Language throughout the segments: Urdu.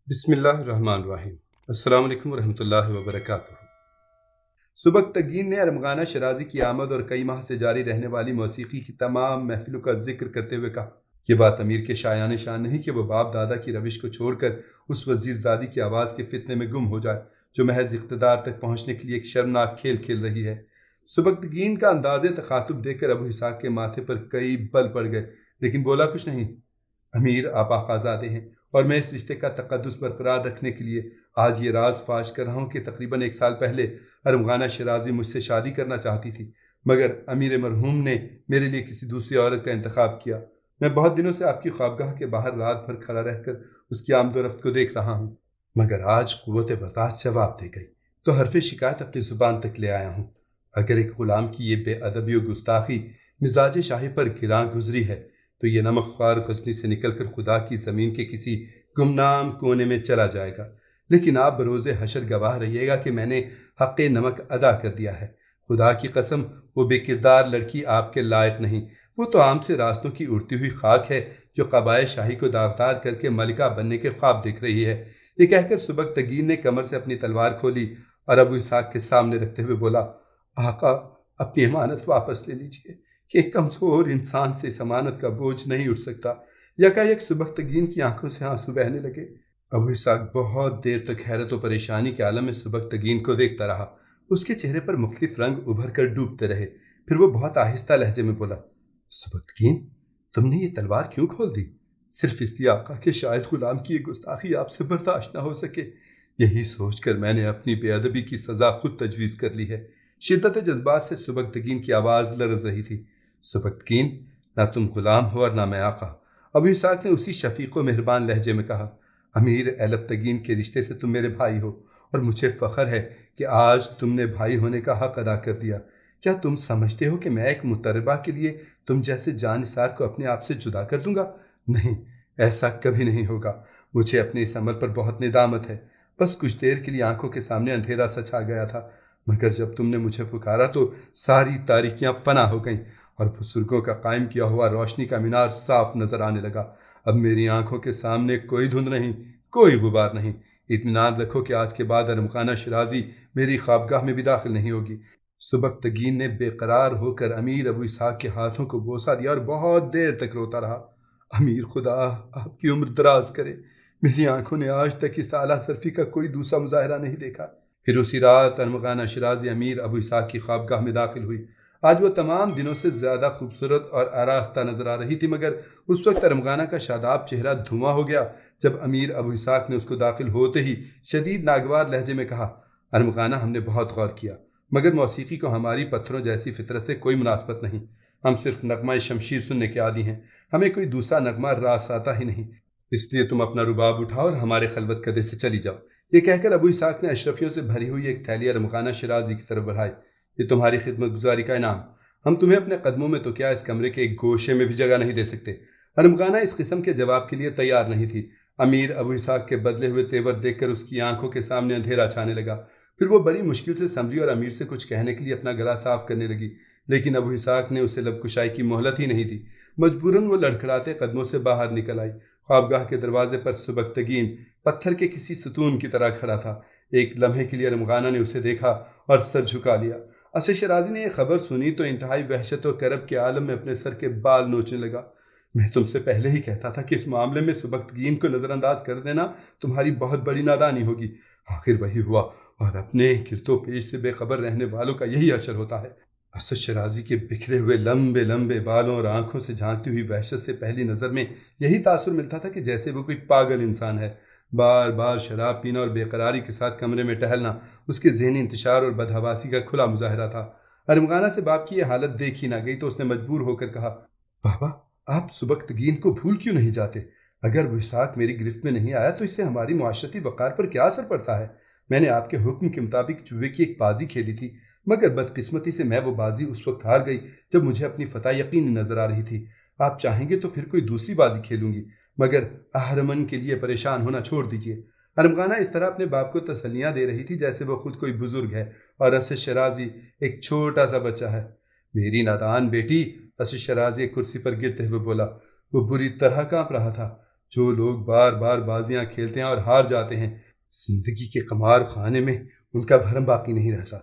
بسم اللہ الرحمن الرحیم۔ السلام علیکم ورحمۃ اللہ وبرکاتہ۔ سبکتگین نے ارمغانہ شرازی کی آمد اور کئی ماہ سے جاری رہنے والی موسیقی کی تمام محفلوں کا ذکر کرتے ہوئے کہا، یہ بات امیر کے شایان شان نہیں کہ وہ باپ دادا کی روش کو چھوڑ کر اس وزیر زادی کی آواز کے فتنے میں گم ہو جائے جو محض اقتدار تک پہنچنے کے لیے ایک شرمناک کھیل کھیل رہی ہے۔ سبکتگین کا انداز تخاطب دیکھ کر ابو اسحاق کے ماتھے پر کئی بل پڑ گئے، لیکن بولا کچھ نہیں۔ امیر آپ آقازادے ہیں اور میں اس رشتے کا تقدس برقرار رکھنے کے لیے آج یہ راز فاش کر رہا ہوں کہ تقریباً 1 سال پہلے ارمغانہ شرازی مجھ سے شادی کرنا چاہتی تھی، مگر امیر مرحوم نے میرے لیے کسی دوسری عورت کا انتخاب کیا۔ میں بہت دنوں سے آپ کی خوابگاہ کے باہر رات بھر کھڑا رہ کر اس کی آمد و رفت کو دیکھ رہا ہوں، مگر آج قوت برداشت جواب دے گئی تو حرف شکایت اپنی زبان تک لے آیا ہوں۔ اگر ایک غلام کی یہ بے ادبی و گستاخی مزاج شاہی پر گراں گزری ہے تو یہ نمک خوار غزنی سے نکل کر خدا کی زمین کے کسی گمنام کونے میں چلا جائے گا، لیکن آپ بروز حشر گواہ رہیے گا کہ میں نے حق نمک ادا کر دیا ہے۔ خدا کی قسم وہ بے کردار لڑکی آپ کے لائق نہیں، وہ تو عام سے راستوں کی اڑتی ہوئی خاک ہے جو قبائے شاہی کو داغدار کر کے ملکہ بننے کے خواب دیکھ رہی ہے۔ یہ کہہ کر سبکتگین نے کمر سے اپنی تلوار کھولی اور ابو اسحاق کے سامنے رکھتے ہوئے بولا، آقا اپنی امانت واپس لے لیجیے کہ ایک کمزور انسان سے اس امانت کا بوجھ نہیں اٹھ سکتا۔ یکایک سبکتگین کی آنکھوں سے آنسو بہنے لگے۔ ابو اسحاق بہت دیر تک حیرت و پریشانی کے عالم میں سبکتگین کو دیکھتا رہا۔ اس کے چہرے پر مختلف رنگ ابھر کر ڈوبتے رہے، پھر وہ بہت آہستہ لہجے میں بولا، سبکتگین تم نے یہ تلوار کیوں کھول دی؟ صرف اس لیے آقا کہ شاید غلام کی یہ گستاخی آپ سے برداشت نہ ہو سکے۔ یہی سوچ کر میں نے اپنی بے ادبی کی سزا خود تجویز کر لی ہے۔ شدت جذبات سے سبکتگین کی آواز لرز رہی تھی۔ سبکتگین نہ تم غلام ہو اور نہ میں آقا۔ ابو اسحاق نے اسی شفیق و مہربان لہجے میں کہا، امیر ایلبتگین کے رشتے سے تم میرے بھائی ہو اور مجھے فخر ہے کہ آج تم نے بھائی ہونے کا حق ادا کر دیا۔ کیا تم سمجھتے ہو کہ میں ایک متربہ کے لیے تم جیسے جان نثار کو اپنے آپ سے جدا کر دوں گا؟ نہیں، ایسا کبھی نہیں ہوگا۔ مجھے اپنے اس عمل پر بہت ندامت ہے۔ بس کچھ دیر کے لیے آنکھوں کے سامنے اندھیرا سا چھا گیا تھا، مگر جب تم نے مجھے پکارا تو ساری تاریکیاں فنا ہو گئیں اور بزرگوں کا قائم کیا ہوا روشنی کا مینار صاف نظر آنے لگا۔ اب میری آنکھوں کے سامنے کوئی دھند نہیں، کوئی غبار نہیں۔ اطمینان رکھو کہ آج کے بعد ارمغانہ شرازی میری خوابگاہ میں بھی داخل نہیں ہوگی۔ سبکتگین نے بے قرار ہو کر امیر ابو اسحاق کے ہاتھوں کو بوسہ دیا اور بہت دیر تک روتا رہا۔ امیر خدا آپ کی عمر دراز کرے، میری آنکھوں نے آج تک اس اعلیٰ صرفی کا کوئی دوسرا مظاہرہ نہیں دیکھا۔ پھر اسی رات ارمغانہ شرازی امیر ابو اسحاق کی خوابگاہ میں داخل ہوئی۔ آج وہ تمام دنوں سے زیادہ خوبصورت اور آراستہ نظر آ رہی تھی، مگر اس وقت ارمغانہ کا شاداب چہرہ دھواں ہو گیا جب امیر ابو اسحاق نے اس کو داخل ہوتے ہی شدید ناگوار لہجے میں کہا، ارمغانہ ہم نے بہت غور کیا، مگر موسیقی کو ہماری پتھروں جیسی فطرت سے کوئی مناسبت نہیں۔ ہم صرف نغمہ شمشیر سننے کے عادی ہیں، ہمیں کوئی دوسرا نغمہ راس آتا ہی نہیں، اس لیے تم اپنا رباب اٹھاؤ اور ہمارے خلوت کدے سے چلی جاؤ۔ یہ کہہ کر ابو اسحاق نے اشرفیوں سے بھری ہوئی ایک تھیلی ارمغانہ شرازی کی طرف بڑھائی۔ یہ تمہاری خدمت گزاری کا انعام۔ ہم تمہیں اپنے قدموں میں تو کیا اس کمرے کے ایک گوشے میں بھی جگہ نہیں دے سکتے۔ ارمغانہ اس قسم کے جواب کے لیے تیار نہیں تھی۔ امیر ابو اسحاق کے بدلے ہوئے تیور دیکھ کر اس کی آنکھوں کے سامنے اندھیرا چھانے لگا۔ پھر وہ بڑی مشکل سے سمجھی اور امیر سے کچھ کہنے کے لیے اپنا گلا صاف کرنے لگی، لیکن ابو اسحاق نے اسے لب کشائی کی مہلت ہی نہیں دی۔ مجبوراً وہ لڑکھڑاتے قدموں سے باہر نکل آئی۔ خوابگاہ کے دروازے پر سبکتگین پتھر کے کسی ستون کی طرح کھڑا تھا۔ ایک لمحے کے لیے ارمغانہ نے اسے دیکھا اور سر جھکا لیا۔ اسد شرازی نے یہ خبر سنی تو انتہائی وحشت و کرب کے عالم میں اپنے سر کے بال نوچنے لگا۔ میں تم سے پہلے ہی کہتا تھا کہ اس معاملے میں سبکتگین کو نظر انداز کر دینا تمہاری بہت بڑی نادانی ہوگی۔ آخر وہی ہوا اور اپنے گرد و پیش سے بے خبر رہنے والوں کا یہی اشر ہوتا ہے۔ اسد شرازی کے بکھرے ہوئے لمبے لمبے بالوں اور آنکھوں سے جھانکتی ہوئی وحشت سے پہلی نظر میں یہی تاثر ملتا تھا کہ جیسے وہ کوئی پاگل انسان ہے۔ بار بار شراب پینا اور بے قراری کے ساتھ کمرے میں ٹہلنا اس کے ذہنی انتشار اور بدحواسی کا کھلا مظاہرہ تھا۔ ارمغانہ سے باپ کی یہ حالت دیکھی نہ گئی تو اس نے مجبور ہو کر کہا، بابا آپ سبکتگین کو بھول کیوں نہیں جاتے؟ اگر وہ اسحاق میری گرفت میں نہیں آیا تو اس سے ہماری معاشرتی وقار پر کیا اثر پڑتا ہے؟ میں نے آپ کے حکم کے مطابق جوئے کی ایک بازی کھیلی تھی، مگر بدقسمتی سے میں وہ بازی اس وقت ہار گئی جب مجھے اپنی فتح یقینی نظر آ رہی تھی۔ آپ چاہیں گے تو پھر کوئی دوسری بازی کھیلوں گی، مگر اہرمن کے لیے پریشان ہونا چھوڑ دیجیے۔ ارمغانہ اس طرح اپنے باپ کو تسلیاں دے رہی تھی جیسے وہ خود کوئی بزرگ ہے اور اسد شرازی ایک چھوٹا سا بچہ ہے۔ میری نادان بیٹی، اسد شرازی ایک کرسی پر گرتے ہوئے بولا۔ وہ بری طرح کانپ رہا تھا۔ جو لوگ بار بار بازیاں کھیلتے ہیں اور ہار جاتے ہیں، زندگی کے قمار خانے میں ان کا بھرم باقی نہیں رہتا۔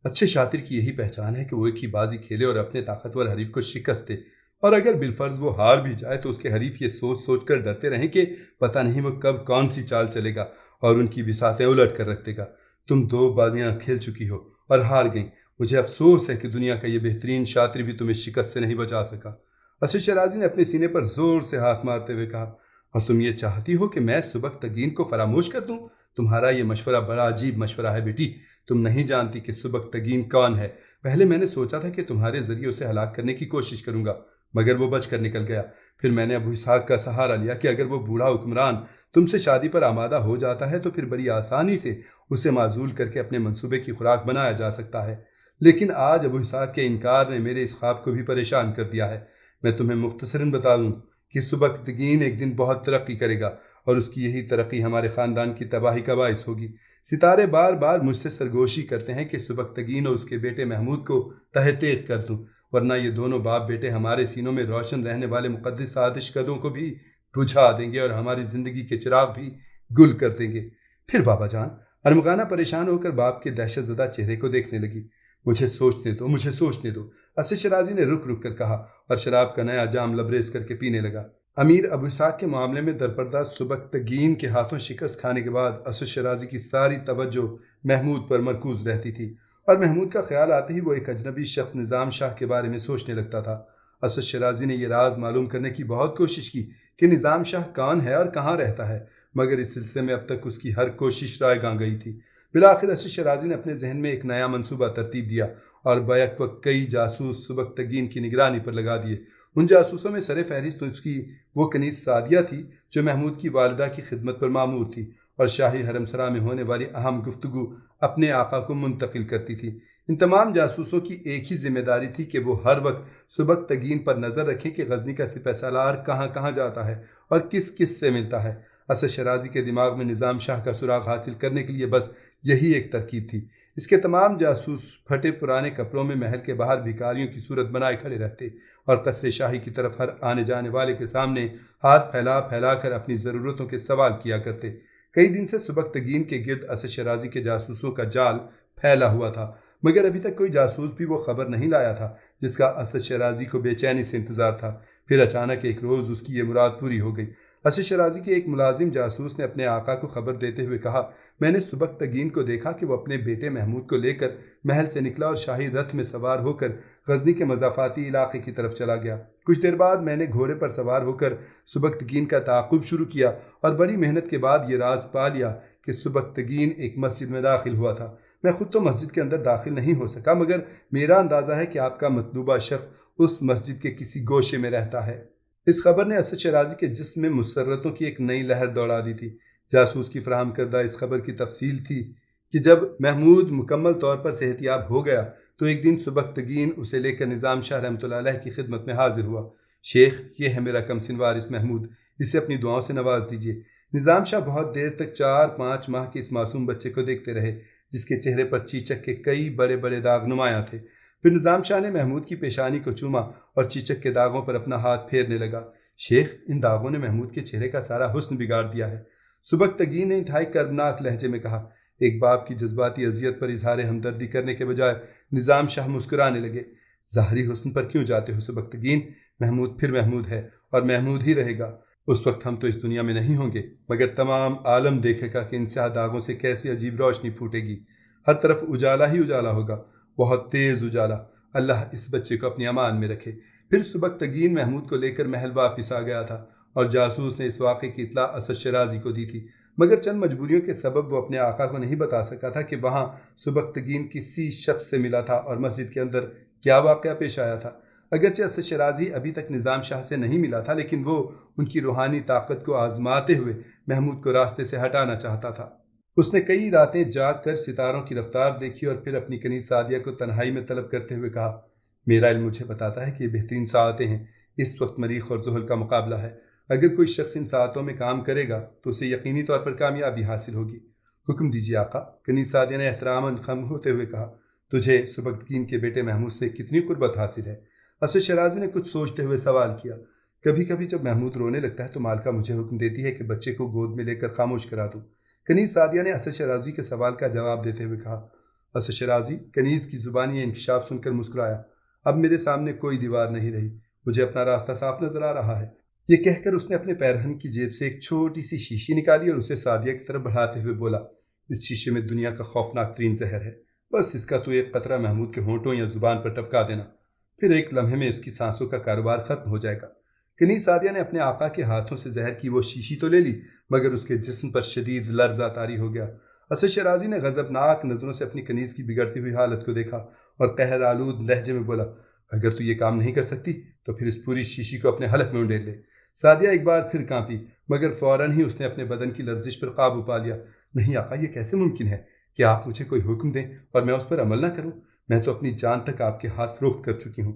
اچھے شاطر کی یہی پہچان ہے کہ وہ ایک ہی بازی کھیلے اور اپنے طاقتور حریف کو شکست دے، اور اگر بالفرض وہ ہار بھی جائے تو اس کے حریف یہ سوچ سوچ کر ڈرتے رہیں کہ پتہ نہیں وہ کب کون سی چال چلے گا اور ان کی بساطیں الٹ کر رکھ دے گا۔ تم 2 بازیاں کھیل چکی ہو اور ہار گئیں، مجھے افسوس ہے کہ دنیا کا یہ بہترین شاطر بھی تمہیں شکست سے نہیں بچا سکا۔ اسد شیرازی نے اپنے سینے پر زور سے ہاتھ مارتے ہوئے کہا، اور تم یہ چاہتی ہو کہ میں سبکتگین کو فراموش کر دوں؟ تمہارا یہ مشورہ بڑا عجیب مشورہ ہے بیٹی۔ تم نہیں جانتی کہ سبکتگین کون ہے۔ پہلے میں نے سوچا تھا کہ تمہارے ذریعے اسے ہلاک کرنے کی کوشش کروں گا، مگر وہ بچ کر نکل گیا۔ پھر میں نے ابو اسحاق کا سہارا لیا کہ اگر وہ بوڑھا حکمران تم سے شادی پر آمادہ ہو جاتا ہے تو پھر بڑی آسانی سے اسے معزول کر کے اپنے منصوبے کی خوراک بنایا جا سکتا ہے۔ لیکن آج ابو اسحاق کے انکار نے میرے اس خواب کو بھی پریشان کر دیا ہے۔ میں تمہیں مختصراً بتا دوں کہ سبکتگین ایک دن بہت ترقی کرے گا، اور اس کی یہی ترقی ہمارے خاندان کی تباہی کا باعث ہوگی۔ ستارے بار بار مجھ سے سرگوشی کرتے ہیں کہ سبکتگین اور اس کے بیٹے محمود کو تہہ تیغ کر دوں، ورنہ یہ دونوں باپ بیٹے ہمارے سینوں میں روشن رہنے والے مقدس آتش کدوں کو بھی بجھا دیں گے اور ہماری زندگی کے چراغ بھی گل کر دیں گے۔ پھر بابا جان، ارمغانہ پریشان ہو کر باپ کے دہشت زدہ چہرے کو دیکھنے لگی۔ مجھے سوچنے دو، اسد شیرازی نے رک رک کر کہا، اور شراب کا نیا جام لبریز کر کے پینے لگا۔ امیر ابو اسحاق کے معاملے میں درپردہ سبکتگین کے ہاتھوں شکست کھانے کے بعد اسد شیرازی کی ساری توجہ محمود پر مرکوز رہتی تھی، اور محمود کا خیال آتے ہی وہ ایک اجنبی شخص نظام شاہ کے بارے میں سوچنے لگتا تھا۔ اسد شیرازی نے یہ راز معلوم کرنے کی بہت کوشش کی کہ نظام شاہ کون ہے اور کہاں رہتا ہے، مگر اس سلسلے میں اب تک اس کی ہر کوشش رائے گاں گئی تھی۔ بالآخر اسد شیرازی نے اپنے ذہن میں ایک نیا منصوبہ ترتیب دیا اور بیک وقت کئی جاسوس سبکتگین کی نگرانی پر لگا دیے۔ ان جاسوسوں میں سر فہرست اس کی وہ کنیز سعدیہ تھی جو محمود کی والدہ کی خدمت پر مامور تھی اور شاہی حرم سرا میں ہونے والی اہم گفتگو اپنے آقا کو منتقل کرتی تھی۔ ان تمام جاسوسوں کی ایک ہی ذمہ داری تھی کہ وہ ہر وقت سبکتگین پر نظر رکھیں کہ غزنی کا سپہ سالار کہاں کہاں جاتا ہے اور کس کس سے ملتا ہے۔ اسد شیرازی کے دماغ میں نظام شاہ کا سراغ حاصل کرنے کے لیے بس یہی ایک ترکیب تھی۔ اس کے تمام جاسوس پھٹے پرانے کپڑوں میں محل کے باہر بھکاریوں کی صورت بنائے کھڑے رہتے اور قصر شاہی کی طرف ہر آنے جانے والے کے سامنے ہاتھ پھیلا پھیلا کر اپنی ضرورتوں کے سوال کیا کرتے۔ کئی دن سے سبکتگین کے گرد اسد شیرازی کے جاسوسوں کا جال پھیلا ہوا تھا، مگر ابھی تک کوئی جاسوس بھی وہ خبر نہیں لایا تھا جس کا اسد شیرازی کو بے چینی سے انتظار تھا۔ پھر اچانک ایک روز اس کی یہ مراد پوری ہو گئی۔ اسد شیرازی کے ایک ملازم جاسوس نے اپنے آقا کو خبر دیتے ہوئے کہا، میں نے سبکتگین کو دیکھا کہ وہ اپنے بیٹے محمود کو لے کر محل سے نکلا اور شاہی رتھ میں سوار ہو کر غزنی کے مضافاتی علاقے کی طرف چلا گیا۔ کچھ دیر بعد میں نے گھوڑے پر سوار ہو کر سبکتگین کا تعاقب شروع کیا اور بڑی محنت کے بعد یہ راز پا لیا کہ سبکتگین ایک مسجد میں داخل ہوا تھا۔ میں خود تو مسجد کے اندر داخل نہیں ہو سکا، مگر میرا اندازہ ہے کہ آپ کا مطلوبہ شخص اس مسجد کے کسی گوشے میں رہتا ہے۔ اس خبر نے اسد شیرازی کے جسم میں مسرتوں کی ایک نئی لہر دوڑا دی تھی۔ جاسوس کی فراہم کردہ اس خبر کی تفصیل تھی کہ جب محمود مکمل طور پر صحت یاب ہو گیا تو ایک دن سبکتگین اسے لے کر نظام شاہ رحمۃ اللہ علیہ کی خدمت میں حاضر ہوا۔ شیخ، یہ ہے میرا کمسن وارث محمود، اسے اپنی دعاؤں سے نواز دیجیے۔ نظام شاہ بہت دیر تک 4-5 ماہ کے اس معصوم بچے کو دیکھتے رہے جس کے چہرے پر چیچک کے کئی بڑے بڑے داغ نمایاں تھے۔ پھر نظام شاہ نے محمود کی پیشانی کو چوما اور چیچک کے داغوں پر اپنا ہاتھ پھیرنے لگا۔ شیخ، ان داغوں نے محمود کے چہرے کا سارا حسن بگاڑ دیا ہے، سبکتگین نے انتہائی کربناک لہجے میں کہا۔ ایک باپ کی جذباتی اذیت پر اظہار ہمدردی کرنے کے بجائے نظام شاہ مسکرانے لگے۔ ظاہری حسن پر کیوں جاتے ہو سبکتگین؟ محمود پھر محمود ہے اور محمود ہی رہے گا۔ اس وقت ہم تو اس دنیا میں نہیں ہوں گے، مگر تمام عالم دیکھے گا کہ ان سیاہ داغوں سے کیسی عجیب روشنی پھوٹے گی۔ ہر طرف اجالا ہی اجالا ہوگا، بہت تیز اجالا۔ اللہ اس بچے کو اپنی امان میں رکھے۔ پھر سبکتگین محمود کو لے کر محل واپس آ گیا تھا اور جاسوس نے اس واقعے کی اطلاع اسد شیرازی کو دی تھی، مگر چند مجبوریوں کے سبب وہ اپنے آقا کو نہیں بتا سکا تھا کہ وہاں سبکتگین کسی شخص سے ملا تھا اور مسجد کے اندر کیا واقعہ پیش آیا تھا۔ اگرچہ اسد شیرازی ابھی تک نظام شاہ سے نہیں ملا تھا، لیکن وہ ان کی روحانی طاقت کو آزماتے ہوئے محمود کو راستے سے ہٹانا چاہتا تھا۔ اس نے کئی راتیں جاگ کر ستاروں کی رفتار دیکھی اور پھر اپنی کنیز سعدیہ کو تنہائی میں طلب کرتے ہوئے کہا، میرا علم مجھے بتاتا ہے کہ یہ بہترین ساعتیں ہیں۔ اس وقت مریخ اور زحل کا مقابلہ ہے۔ اگر کوئی شخص ان ساعتوں میں کام کرے گا تو اسے یقینی طور پر کامیابی حاصل ہوگی۔ حکم دیجیے آقا، کنیز سعدیہ نے احتراماً خم ہوتے ہوئے کہا۔ تجھے سبکتگین کے بیٹے محمود سے کتنی قربت حاصل ہے؟ اسد شیرازی نے کچھ سوچتے ہوئے سوال کیا۔ کبھی کبھی جب محمود رونے لگتا ہے تو مالکہ مجھے حکم دیتی ہے کہ بچے کو گود میں لے کر خاموش کرا دوں۔ کنیز سعدیہ نے اسد شرازی کے سوال کا جواب دیتے ہوئے کہا۔ اسد شرازی کنیز کی زبانی انکشاف سن کر مسکرایا۔ اب میرے سامنے کوئی دیوار نہیں رہی، مجھے اپنا راستہ صاف نظر آ رہا ہے۔ یہ کہہ کر اس نے اپنے پیرہن کی جیب سے ایک چھوٹی سی شیشی نکالی اور اسے سعدیہ کی طرف بڑھاتے ہوئے بولا، اس شیشے میں دنیا کا خوفناک ترین زہر ہے، بس اس کا تو ایک قطرہ محمود کے ہونٹوں یا زبان پر ٹپکا دینا، پھر ایک لمحے میں اس کی سانسوں کا کاروبار ختم ہو جائے گا۔ کنیز سعدیہ نے اپنے آقا کے ہاتھوں سے زہر کی وہ شیشی تو لے لی، مگر اس کے جسم پر شدید لرزہ طاری ہو گیا۔ اسد شرازی نے غضبناک نظروں سے اپنی کنیز کی بگڑتی ہوئی حالت کو دیکھا اور قہر آلود لہجے میں بولا، اگر تو یہ کام نہیں کر سکتی تو پھر اس پوری شیشی کو اپنے حلق میں انڈیل لے۔ سعدیہ ایک بار پھر کانپی، مگر فوراً ہی اس نے اپنے بدن کی لرزش پر قابو پا لیا۔ نہیں آقا، یہ کیسے ممکن ہے کہ آپ مجھے کوئی حکم دیں اور میں اس پر عمل نہ کروں؟ میں تو اپنی جان تک آپ کے ہاتھ فروخت کر چکی ہوں،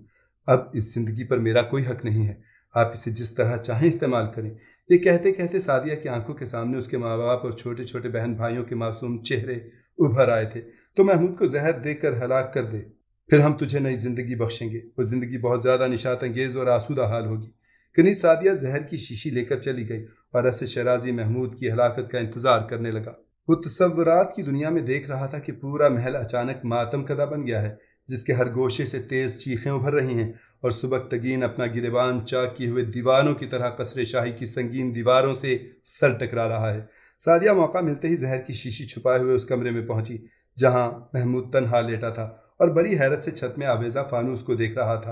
اب اس زندگی پر میرا کوئی حق نہیں ہے، آپ اسے جس طرح چاہیں استعمال کریں۔ یہ کہتے کہتے سعدیہ کی آنکھوں کے سامنے اس کے ماں باپ اور چھوٹے چھوٹے بہن بھائیوں کے معصوم چہرے ابھر آئے تھے۔ تو محمود کو زہر دے کر ہلاک کر دے، پھر ہم تجھے نئی زندگی بخشیں گے، وہ زندگی بہت زیادہ نشاط انگیز اور آسودہ حال ہوگی۔ کنیز سعدیہ زہر کی شیشی لے کر چلی گئی اور اسد شرازی محمود کی ہلاکت کا انتظار کرنے لگا۔ وہ تصورات کی دنیا میں دیکھ رہا تھا کہ پورا محل اچانک ماتم کدہ بن گیا ہے، جس کے ہر گوشے سے تیز چیخیں ابھر رہی ہیں، اور سبکتگین اپنا گریبان چاک کیے ہوئے دیوانوں کی طرح قصر شاہی کی سنگین دیواروں سے سر ٹکرا رہا ہے۔ سعدیہ موقع ملتے ہی زہر کی شیشی چھپائے ہوئے اس کمرے میں پہنچی جہاں محمود تنہا لیٹا تھا اور بڑی حیرت سے چھت میں آویزاں فانوس کو دیکھ رہا تھا۔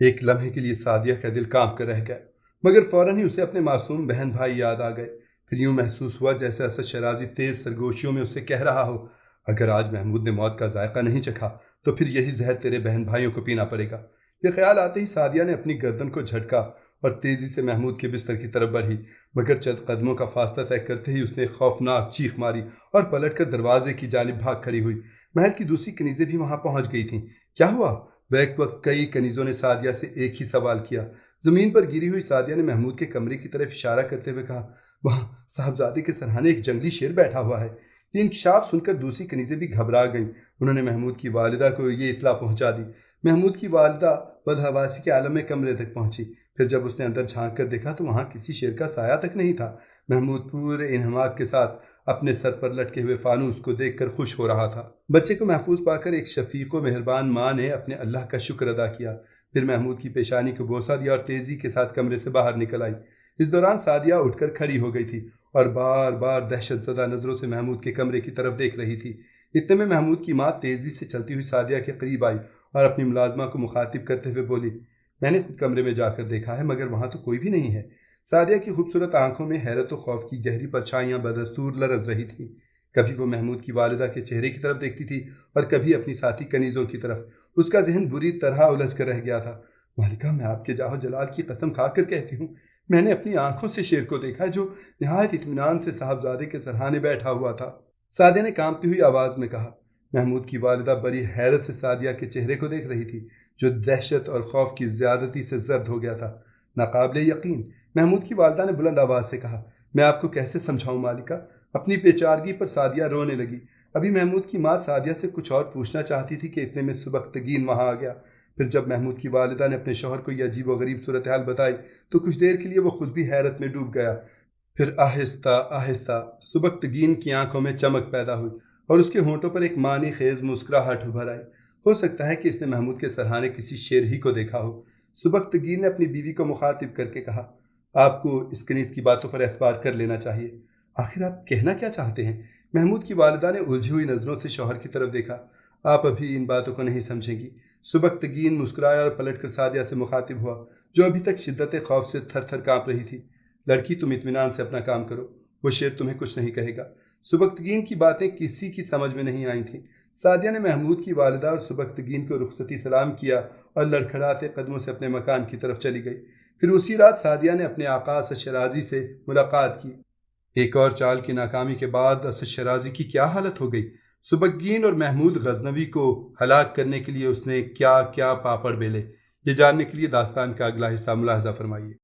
ایک لمحے کے لیے سعدیہ کا دل کانپ کر رہ گیا، مگر فوراً ہی اسے اپنے معصوم بہن بھائی یاد آ گئے۔ پھر یوں محسوس ہوا جیسے اسد شرازی تیز سرگوشیوں میں اس سے کہہ رہا ہو، اگر آج محمود نے موت کا ذائقہ نہیں چکھا تو پھر یہی زہر تیرے بہن بھائیوں کو پینا پڑے گا۔ یہ خیال آتے ہی سعدیہ نے اپنی گردن کو جھٹکا اور تیزی سے محمود کے بستر کی طرف بڑھی، مگر چند قدموں کا فاصلہ طے کرتے ہی اس نے خوفناک چیخ ماری اور پلٹ کر دروازے کی جانب بھاگ کھڑی ہوئی۔ محل کی دوسری کنیزیں بھی وہاں پہنچ گئی تھیں۔ کیا ہوا؟ بیک وقت کئی کنیزوں نے سعدیہ سے ایک ہی سوال کیا۔ زمین پر گری ہوئی سعدیہ نے محمود کے کمرے کی طرف اشارہ کرتے ہوئے کہا، وہاں صاحبزادے کے سرہانے ایک جنگلی شیر بیٹھا ہوا ہے۔ یہ انکشاف سن کر دوسری کنیزیں بھی گھبرا گئیں۔ انہوں نے محمود کی والدہ کو یہ اطلاع پہنچا دی۔ محمود کی والدہ بدحواسی کے عالم میں کمرے تک پہنچی، پھر جب اس نے اندر جھانک کر دیکھا تو وہاں کسی شیر کا سایہ تک نہیں تھا۔ محمود پورے انہماک کے ساتھ اپنے سر پر لٹکے ہوئے فانوس کو دیکھ کر خوش ہو رہا تھا۔ بچے کو محفوظ پا کر ایک شفیق و مہربان ماں نے اپنے اللہ کا شکر ادا کیا، پھر محمود کی پیشانی کو بوسہ دیا اور تیزی کے ساتھ کمرے سے باہر نکل آئی۔ اس دوران سعدیہ اٹھ کر کھڑی ہو گئی تھی اور بار بار دہشت زدہ نظروں سے محمود کے کمرے کی طرف دیکھ رہی تھی۔ اتنے میں محمود کی ماں تیزی سے چلتی ہوئی سعدیہ کے قریب آئی اور اپنی ملازمہ کو مخاطب کرتے ہوئے بولی، میں نے خود کمرے میں جا کر دیکھا ہے مگر وہاں تو کوئی بھی نہیں ہے۔ سعدیہ کی خوبصورت آنکھوں میں حیرت و خوف کی گہری پرچھائیاں بدستور لرز رہی تھیں۔ کبھی وہ محمود کی والدہ کے چہرے کی طرف دیکھتی تھی اور کبھی اپنی ساتھی کنیزوں کی طرف۔ اس کا ذہن بری طرح الجھ کر رہ گیا تھا۔ مالکہ، میں آپ کے جاہ و جلال کی قسم کھا کر کہتی ہوں، میں نے اپنی آنکھوں سے شیر کو دیکھا جو نہایت اطمینان سے صاحبزادے کے سرہانے بیٹھا ہوا تھا۔ سعدیہ نے کانپتی ہوئی آواز میں کہا۔ محمود کی والدہ بڑی حیرت سے سعدیہ کے چہرے کو دیکھ رہی تھی جو دہشت اور خوف کی زیادتی سے زرد ہو گیا تھا۔ ناقابل یقین، محمود کی والدہ نے بلند آواز سے کہا، میں آپ کو کیسے سمجھاؤں مالکہ؟ اپنی بیچارگی پر سعدیہ رونے لگی۔ ابھی محمود کی ماں سعدیہ سے کچھ اور پوچھنا چاہتی تھی کہ اتنے میں سبکتگین وہاں آ گیا۔ پھر جب محمود کی والدہ نے اپنے شوہر کو یہ عجیب و غریب صورتحال بتائی تو کچھ دیر کے لیے وہ خود بھی حیرت میں ڈوب گیا۔ پھر آہستہ آہستہ سبکتگین کی آنکھوں میں چمک پیدا ہوئی اور اس کے ہونٹوں پر ایک معنی خیز مسکراہٹ ابھر آئی۔ ہو سکتا ہے کہ اس نے محمود کے سرہانے کسی شیر ہی کو دیکھا ہو۔ سبکتگین نے اپنی بیوی کو مخاطب کر کے کہا، آپ کو اس کنیز کی باتوں پر اعتبار کر لینا چاہیے۔ آخر آپ کہنا کیا چاہتے ہیں؟ محمود کی والدہ نے الجھی ہوئی نظروں سے شوہر کی طرف دیکھا۔ آپ ابھی ان باتوں کو نہیں سمجھیں گی۔ سبکتگین مسکرایا اور پلٹ کر سعدیہ سے مخاطب ہوا جو ابھی تک شدت خوف سے تھر تھر کانپ رہی تھی، لڑکی تم اطمینان سے اپنا کام کرو، وہ شیر تمہیں کچھ نہیں کہے گا۔ سبکتگین کی باتیں کسی کی سمجھ میں نہیں آئی تھیں۔ سعدیہ نے محمود کی والدہ اور سبکتگین کو رخصتی سلام کیا اور لڑکھڑاتے قدموں سے اپنے مکان کی طرف چلی گئی۔ پھر اسی رات سعدیہ نے اپنے آقا اسد شرازی سے ملاقات کی۔ ایک اور چال کی ناکامی کے بعد اسد شرازی کی کیا حالت ہو گئی؟ سبکتگین اور محمود غزنوی کو ہلاک کرنے کے لیے اس نے کیا کیا پاپڑ بیلے، یہ جاننے کے لیے داستان کا اگلا حصہ ملاحظہ فرمائیے۔